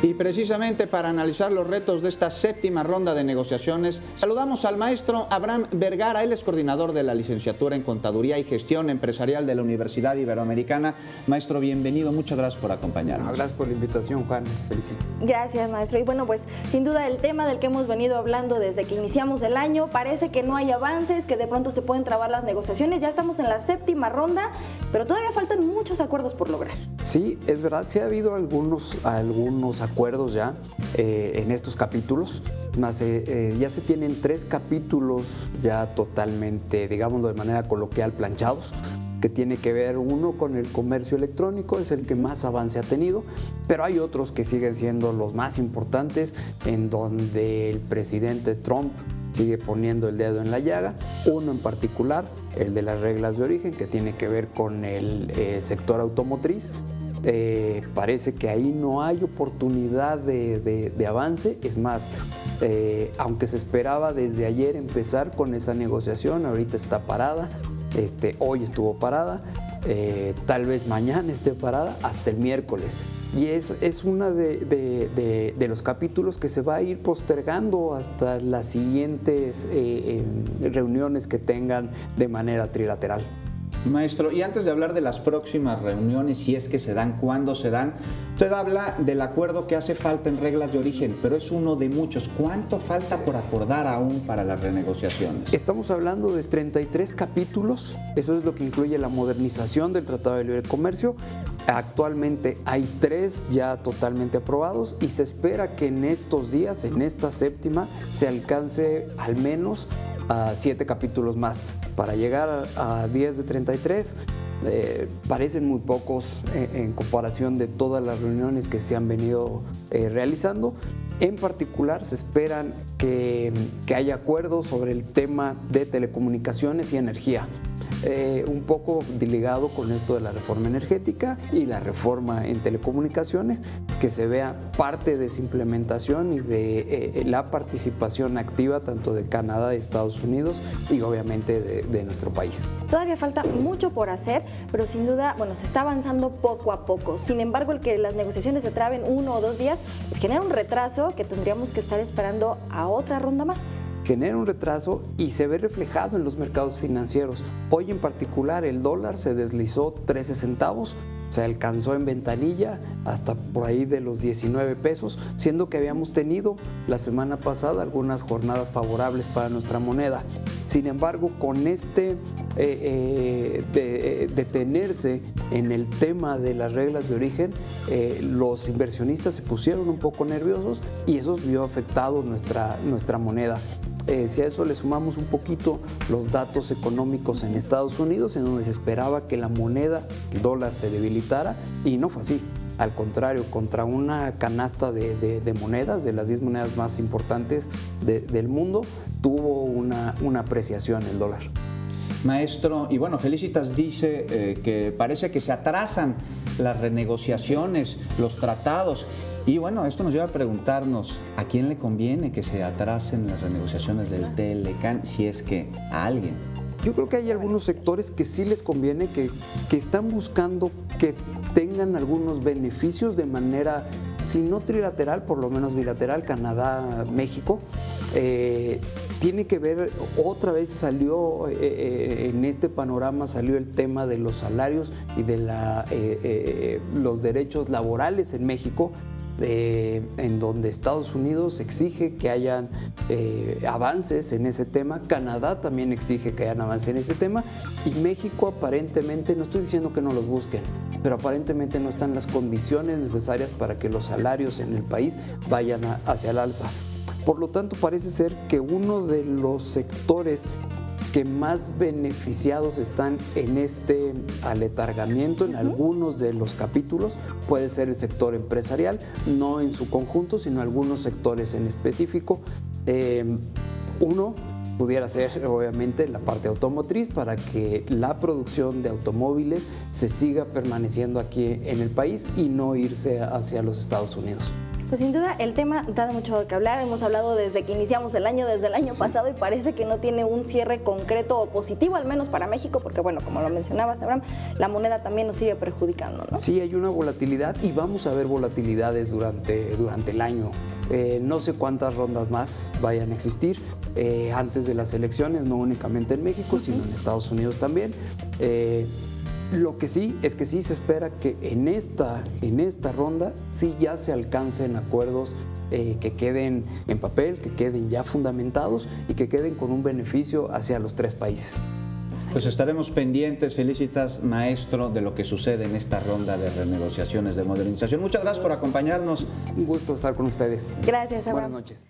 Y precisamente para analizar los retos de esta séptima ronda de negociaciones, saludamos al maestro Abraham Vergara. Él es coordinador de la licenciatura en Contaduría y Gestión Empresarial de la Universidad Iberoamericana. Maestro, bienvenido, muchas gracias por acompañarnos. Gracias por la invitación, Juan. Felicito. Gracias, maestro. Y bueno, pues sin duda el tema del que hemos venido hablando desde que iniciamos el año, parece que no hay avances, que de pronto se pueden trabar las negociaciones. Ya estamos en la séptima ronda, pero todavía faltan muchos acuerdos por lograr. Sí, es verdad, sí ha habido algunos acuerdos ya en estos capítulos, más ya se tienen 3 capítulos ya totalmente, digámoslo de manera coloquial, planchados, que tiene que ver uno con el comercio electrónico, es el que más avance ha tenido, pero hay otros que siguen siendo los más importantes, en donde el presidente Trump sigue poniendo el dedo en la llaga. Uno en particular, el de las reglas de origen, que tiene que ver con el sector automotriz. Parece que ahí no hay oportunidad de avance. Es más, aunque se esperaba desde ayer empezar con esa negociación, ahorita está parada. Hoy estuvo parada, tal vez mañana esté parada, hasta el miércoles. Y es uno de los capítulos que se va a ir postergando hasta las siguientes reuniones que tengan de manera trilateral. Maestro, y antes de hablar de las próximas reuniones, si es que se dan, cuándo se dan, usted habla del acuerdo que hace falta en reglas de origen, pero es uno de muchos. ¿Cuánto falta por acordar aún para las renegociaciones? Estamos hablando de 33 capítulos, eso es lo que incluye la modernización del Tratado de Libre Comercio. Actualmente hay 3 ya totalmente aprobados y se espera que en estos días, en esta séptima, se alcance al menos a 7 capítulos más. Para llegar a 10 de 33 parecen muy pocos en comparación de todas las reuniones que se han venido realizando. En particular se esperan que haya acuerdos sobre el tema de telecomunicaciones y energía. Un poco ligado con esto de la reforma energética y la reforma en telecomunicaciones, que se vea parte de esa implementación y de la participación activa tanto de Canadá, de Estados Unidos y obviamente de nuestro país. Todavía falta mucho por hacer, pero sin duda, bueno, se está avanzando poco a poco. Sin embargo, el que las negociaciones se traben 1 o 2 días, pues genera un retraso que tendríamos que estar esperando a otra ronda más. Genera un retraso y se ve reflejado en los mercados financieros. Hoy en particular el dólar se deslizó 13 centavos, se alcanzó en ventanilla hasta por ahí de los 19 pesos, siendo que habíamos tenido la semana pasada algunas jornadas favorables para nuestra moneda. Sin embargo, con detenerse en el tema de las reglas de origen, los inversionistas se pusieron un poco nerviosos y eso vio afectado nuestra moneda. Si a eso le sumamos un poquito los datos económicos en Estados Unidos, en donde se esperaba que la moneda, el dólar, se debilitara, y no fue así. Al contrario, contra una canasta de monedas, de las 10 monedas más importantes del mundo, tuvo una apreciación el dólar. Maestro, y bueno, Felicitas dice que parece que se atrasan las renegociaciones, los tratados. Y bueno, esto nos lleva a preguntarnos, ¿a quién le conviene que se atrasen las renegociaciones del TLCAN, si es que a alguien? Yo creo que hay algunos sectores que sí les conviene, que están buscando que tengan algunos beneficios de manera, si no trilateral, por lo menos bilateral, Canadá, México. Tiene que ver, otra vez salió en este panorama, salió el tema de los salarios y de los derechos laborales en México, en donde Estados Unidos exige que hayan avances en ese tema, Canadá también exige que hayan avances en ese tema, y México aparentemente, no estoy diciendo que no los busquen, pero aparentemente no están las condiciones necesarias para que los salarios en el país vayan hacia el alza. Por lo tanto, parece ser que uno de los sectores que más beneficiados están en este aletargamiento, en algunos de los capítulos, puede ser el sector empresarial, no en su conjunto, sino algunos sectores en específico. Uno pudiera ser obviamente la parte automotriz, para que la producción de automóviles se siga permaneciendo aquí en el país y no irse hacia los Estados Unidos. Pues sin duda el tema da mucho de qué hablar, hemos hablado desde que iniciamos el año, desde el año pasado, y parece que no tiene un cierre concreto o positivo, al menos para México, porque bueno, como lo mencionabas, Abraham, la moneda también nos sigue perjudicando, ¿no? Sí, hay una volatilidad y vamos a ver volatilidades durante el año. No sé cuántas rondas más vayan a existir antes de las elecciones, no únicamente en México, sino en Estados Unidos también. Lo que sí es que sí se espera que en esta ronda sí ya se alcancen acuerdos que queden en papel, que queden ya fundamentados y que queden con un beneficio hacia los tres países. Pues estaremos pendientes, Felicitas, maestro, de lo que sucede en esta ronda de renegociaciones de modernización. Muchas gracias por acompañarnos. Un gusto estar con ustedes. Gracias, Abraham. Buenas noches.